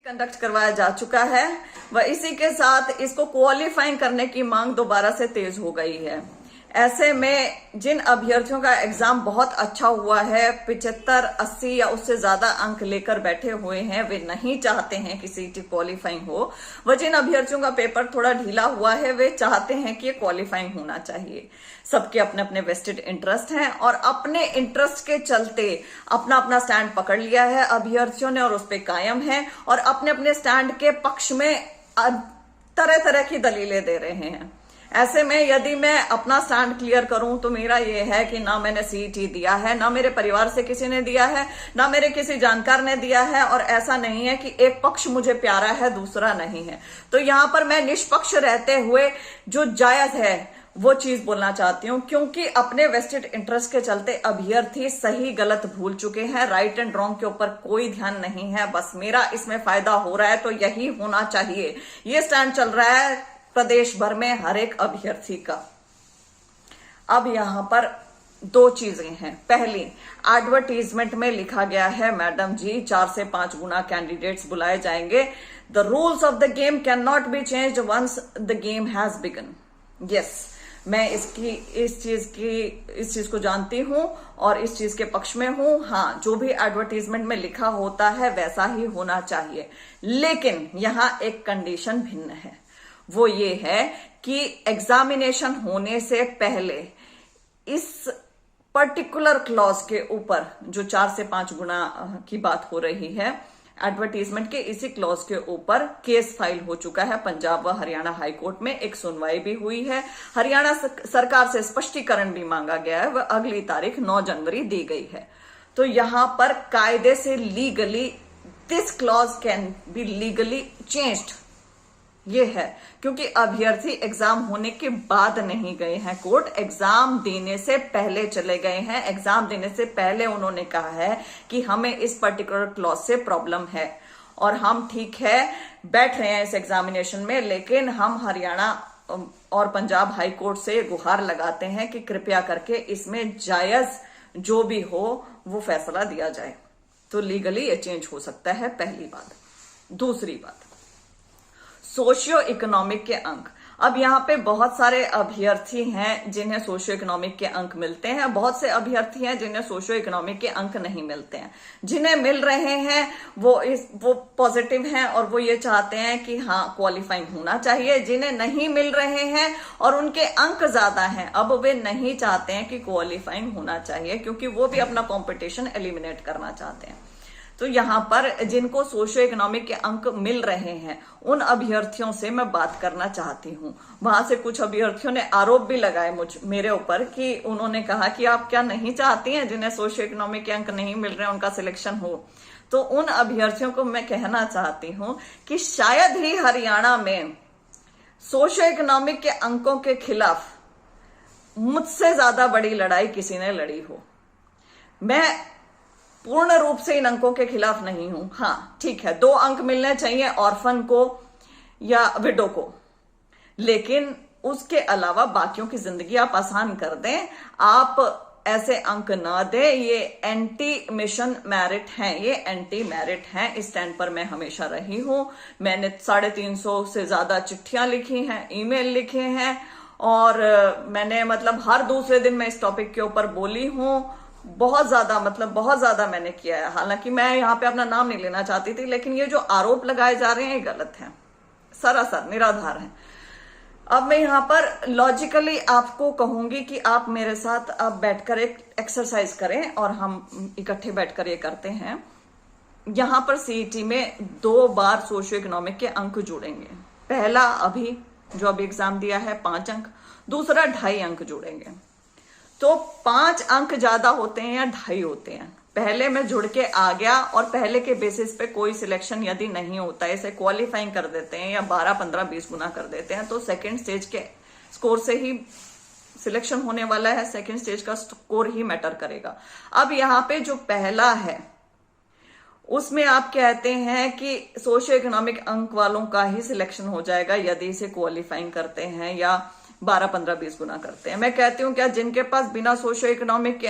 Conduct करवाया जा चुका है व इसी के साथ इसको क्वालिफाइंग करने की मांग दोबारा से तेज हो गई है। ऐसे में जिन अभ्यर्थियों का एग्जाम बहुत अच्छा हुआ है, 75, 80 या उससे ज्यादा अंक लेकर बैठे हुए हैं, वे नहीं चाहते हैं कि सीईटी क्वालिफाइंग हो। व जिन अभ्यर्थियों का पेपर थोड़ा ढीला हुआ है, वे चाहते हैं कि ये क्वालिफाइंग होना चाहिए। सबके अपने अपने वेस्टेड इंटरेस्ट हैं और अपने इंटरेस्ट के चलते अपना अपना स्टैंड पकड़ लिया है अभ्यर्थियों ने और उस पर कायम है और अपने अपने स्टैंड के पक्ष में तरह तरह की दलीलें दे रहे हैं। ऐसे में यदि मैं अपना स्टैंड क्लियर करूं तो मेरा ये है कि ना मैंने सीईटी दिया है, ना मेरे परिवार से किसी ने दिया है, ना मेरे किसी जानकार ने दिया है और ऐसा नहीं है कि एक पक्ष मुझे प्यारा है दूसरा नहीं है। तो यहां पर मैं निष्पक्ष रहते हुए जो जायज है वो चीज बोलना चाहती हूं, क्योंकि अपने वेस्टेड इंटरेस्ट के चलते अभ्यर्थी सही गलत भूल चुके हैं। राइट एंड रॉन्ग के ऊपर कोई ध्यान नहीं है, बस मेरा इसमें फायदा हो रहा है तो यही होना चाहिए। ये स्टैंड चल रहा है प्रदेश भर में हर एक अभ्यर्थी का। अब यहां पर दो चीजें हैं। पहली, एडवर्टीजमेंट में लिखा गया है मैडम जी 4 से 5 गुना कैंडिडेट्स बुलाए जाएंगे। The rules of the game can not be changed once the game has begun. Yes, मैं इस चीज को जानती हूं और इस चीज के पक्ष में हूं। हाँ, जो भी एडवर्टीजमेंट में लिखा होता है वैसा ही होना चाहिए, लेकिन यहां एक कंडीशन भिन्न है। वो ये है कि एग्जामिनेशन होने से पहले इस पर्टिकुलर क्लॉज के ऊपर जो 4 से 5 गुना की बात हो रही है, एडवर्टीजमेंट के इसी क्लॉज के ऊपर केस फाइल हो चुका है पंजाब व हरियाणा हाई कोर्ट में। एक सुनवाई भी हुई है, हरियाणा सरकार से स्पष्टीकरण भी मांगा गया है, वह अगली तारीख 9 जनवरी दी गई है। तो यहां पर कायदे से legally this clause can be legally changed, ये है, क्योंकि अभ्यर्थी एग्जाम होने के बाद नहीं गए हैं कोर्ट, एग्जाम देने से पहले चले गए हैं। एग्जाम देने से पहले उन्होंने कहा है कि हमें इस पर्टिकुलर क्लॉज से प्रॉब्लम है और हम ठीक है बैठ रहे हैं इस एग्जामिनेशन में, लेकिन हम हरियाणा और पंजाब हाई कोर्ट से गुहार लगाते हैं कि कृपया करके इसमें जायज जो भी हो वो फैसला दिया जाए। तो लीगली ये चेंज हो सकता है, पहली बात। दूसरी बात, सोशियो इकोनॉमिक के अंक। अब यहाँ पे बहुत सारे अभ्यर्थी हैं जिन्हें सोशियो इकोनॉमिक के अंक मिलते हैं, बहुत से अभ्यर्थी हैं जिन्हें सोशियो इकोनॉमिक के अंक नहीं मिलते हैं। जिन्हें मिल रहे हैं वो पॉजिटिव हैं और वो ये चाहते हैं कि हाँ क्वालिफाइंग होना चाहिए। जिन्हें नहीं मिल रहे हैं और उनके अंक ज्यादा हैं, अब वे नहीं चाहते हैं कि क्वालिफाइंग होना चाहिए, क्योंकि वो भी अपना कॉम्पिटिशन एलिमिनेट करना चाहते हैं। तो यहां पर जिनको सोशियो इकोनॉमिक के अंक मिल रहे हैं उन अभ्यर्थियों से मैं बात करना चाहती हूं। वहां से कुछ अभ्यर्थियों ने आरोप भी लगाए मेरे ऊपर कि उन्होंने कहा कि आप क्या नहीं चाहती हैं जिन्हें सोशियो इकोनॉमिक के अंक नहीं मिल रहे हैं उनका सिलेक्शन हो। तो उन अभ्यर्थियों को मैं कहना चाहती हूं कि शायद ही हरियाणा में सोशियो इकोनॉमिक के अंकों के खिलाफ मुझसे ज्यादा बड़ी लड़ाई किसी ने लड़ी हो। मैं पूर्ण रूप से इन अंकों के खिलाफ नहीं हूं। हाँ ठीक है, 2 अंक मिलने चाहिए ऑर्फन को या विडो को, लेकिन उसके अलावा बाकियों की जिंदगी आप आसान कर दें। आप ऐसे अंक ना दें, ये एंटी मिशन मेरिट हैं, ये एंटी मेरिट हैं। इस स्टैंड पर मैं हमेशा रही हूं। मैंने 350 से ज्यादा चिट्ठियां लिखी हैं, ईमेल लिखे हैं और मैंने हर दूसरे दिन मैं इस टॉपिक के ऊपर बोली हूं। बहुत ज्यादा मैंने किया है। हालांकि मैं यहाँ पे अपना नाम नहीं लेना चाहती थी, लेकिन ये जो आरोप लगाए जा रहे हैं ये गलत हैं, सरासर निराधार हैं। अब मैं यहाँ पर लॉजिकली आपको कहूंगी कि आप मेरे साथ अब बैठकर एक एक्सरसाइज करें और हम इकट्ठे बैठकर ये करते हैं। यहाँ पर सीईटी में 2 बार सोशियो इकोनॉमिक के अंक जुड़ेंगे। पहला अभी एग्जाम दिया है 5 अंक, दूसरा 2.5 अंक जुड़ेंगे। तो 5 अंक ज्यादा होते हैं या 2.5 होते हैं। पहले में जुड़ के आ गया और पहले के बेसिस पे कोई सिलेक्शन यदि नहीं होता है, इसे क्वालिफाइंग कर देते हैं या 12, 15, 20 गुना कर देते हैं, तो सेकंड स्टेज के स्कोर से ही सिलेक्शन होने वाला है। सेकंड स्टेज का स्कोर ही मैटर करेगा। अब यहाँ पे जो पहला है उसमें आप कहते हैं कि सोशियो इकोनॉमिक अंक वालों का ही सिलेक्शन हो जाएगा यदि इसे क्वालिफाइंग करते हैं या 12, 15, 20 गुना करते हैं। मैं कहती हूं क्या जिनके पास सोशियो इकोनॉमिक के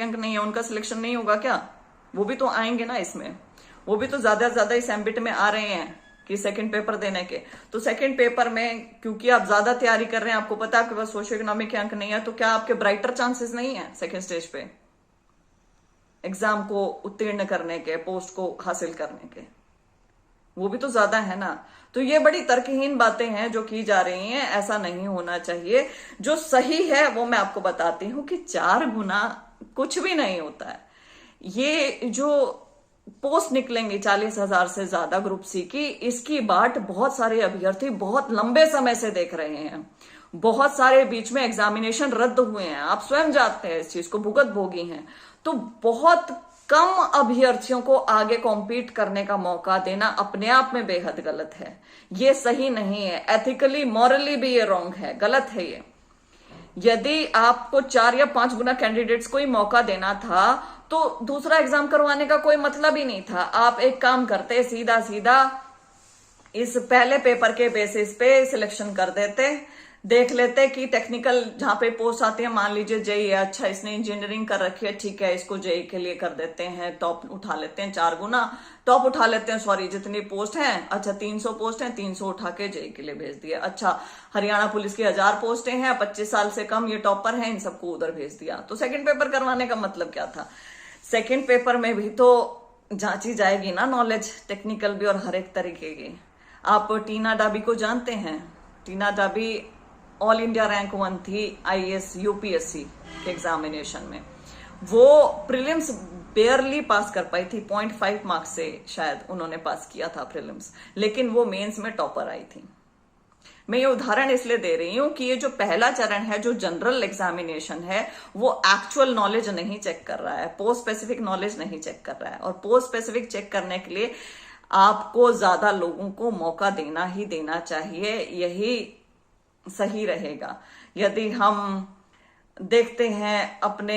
अंक नहीं है उनका सिलेक्शन नहीं होगा क्या? वो भी तो आएंगे ना इसमें। वो भी तो ज्यादा से ज्यादा इस एम्बिट में आ रहे हैं कि सेकंड पेपर देने के। तो सेकंड पेपर में क्योंकि आप ज्यादा तैयारी कर रहे हैं, आपको पता है आपके पास सोशियो इकोनॉमिक के अंक नहीं है, तो क्या आपके ब्राइटर चांसेस नहीं है सेकंड स्टेज पे एग्जाम को उत्तीर्ण करने के, पोस्ट को हासिल करने के? वो भी तो ज्यादा है ना। तो ये बड़ी तर्कहीन बातें हैं जो की जा रही हैं, ऐसा नहीं होना चाहिए। जो सही है वो मैं आपको बताती हूं कि 4 गुना कुछ भी नहीं होता है। ये जो पोस्ट निकलेंगी 40,000 से ज्यादा ग्रुप सी की, इसकी बाट बहुत सारे अभ्यर्थी बहुत लंबे समय से देख रहे हैं। बहुत सारे बीच में एग्जामिनेशन रद्द हुए हैं, आप स्वयं जानते हैं इस चीज को, भुगत भोगी हैं। तो बहुत कम अभ्यर्थियों को आगे कॉम्पीट करने का मौका देना अपने आप में बेहद गलत है। ये सही नहीं है, एथिकली मॉरली भी ये रॉन्ग है, गलत है ये। यदि आपको 4 या 5 गुना कैंडिडेट्स को ही मौका देना था तो दूसरा एग्जाम करवाने का कोई मतलब ही नहीं था। आप एक काम करते, सीधा सीधा इस पहले पेपर के बेसिस पे सिलेक्शन कर देते, देख लेते कि टेक्निकल जहां पे पोस्ट आती है, मान लीजिए जेई है, अच्छा इसने इंजीनियरिंग कर रखी है, ठीक है इसको जेई के लिए कर देते हैं, टॉप उठा लेते हैं, 4 गुना टॉप उठा लेते हैं, सॉरी जितनी पोस्ट हैं, अच्छा 300 पोस्ट हैं, 300 उठा के जेई के लिए भेज दिया। अच्छा हरियाणा पुलिस की 1000 पोस्टें हैं, 25 साल से कम ये टॉपर हैं, इन सबको उधर भेज दिया। तो सेकेंड पेपर करवाने का मतलब क्या था? सेकेंड पेपर में भी तो जांची जाएगी ना नॉलेज, टेक्निकल भी और हर एक तरीके की। आप टीना डाबी को जानते हैं? टीना डाबी ऑल इंडिया रैंक 1 थी आईएएस यूपीएससी के एग्जामिनेशन में। वो प्रीलिम्स बेयरली पास कर पाई थी, 0.5 मार्क्स से शायद उन्होंने पास किया था प्रीलिम्स, लेकिन वो मेंस में टॉपर आई थी। मैं ये उदाहरण इसलिए दे रही हूं कि ये जो पहला चरण है, जो जनरल एग्जामिनेशन है, वो एक्चुअल नॉलेज नहीं चेक कर रहा है, पोस्ट स्पेसिफिक नॉलेज नहीं चेक कर रहा है। और पोस्ट स्पेसिफिक चेक करने के लिए आपको ज्यादा लोगों को मौका देना ही देना चाहिए, यही सही रहेगा। यदि हम देखते हैं अपने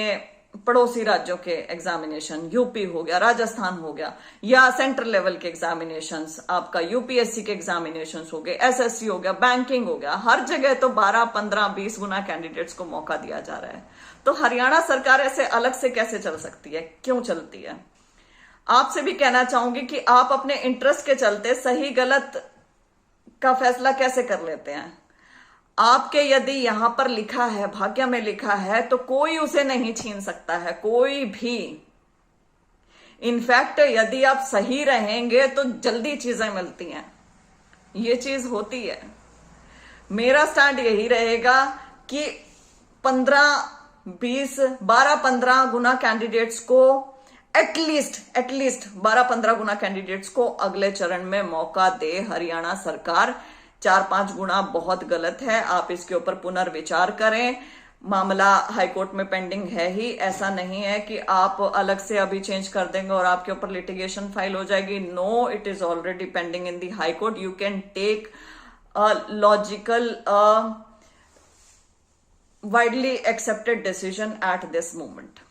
पड़ोसी राज्यों के एग्जामिनेशन, यूपी हो गया, राजस्थान हो गया, या सेंट्रल लेवल के एग्जामिनेशंस, आपका यूपीएससी के एग्जामिनेशंस हो गए, एसएससी हो गया, बैंकिंग हो गया, हर जगह तो 12, 15, 20 गुना कैंडिडेट्स को मौका दिया जा रहा है। तो हरियाणा सरकार ऐसे अलग से कैसे चल सकती है? क्यों चलती है? आपसे भी कहना चाहूंगी कि आप अपने इंटरेस्ट के चलते सही गलत का फैसला कैसे कर लेते हैं। आपके यदि यहां पर लिखा है, भाग्य में लिखा है, तो कोई उसे नहीं छीन सकता है, कोई भी। इनफैक्ट यदि आप सही रहेंगे तो जल्दी चीजें मिलती हैं, ये चीज होती है। मेरा स्टैंड यही रहेगा कि 15, 20, 12, 15 गुना कैंडिडेट्स को एटलीस्ट 12, 15 गुना कैंडिडेट्स को अगले चरण में मौका दे हरियाणा सरकार। 4-5 गुना बहुत गलत है, आप इसके ऊपर पुनर्विचार करें। मामला हाईकोर्ट में पेंडिंग है ही, ऐसा नहीं है कि आप अलग से अभी चेंज कर देंगे और आपके ऊपर लिटिगेशन फाइल हो जाएगी। No, it is already pending in the high court. You can take a logical widely accepted decision at this moment.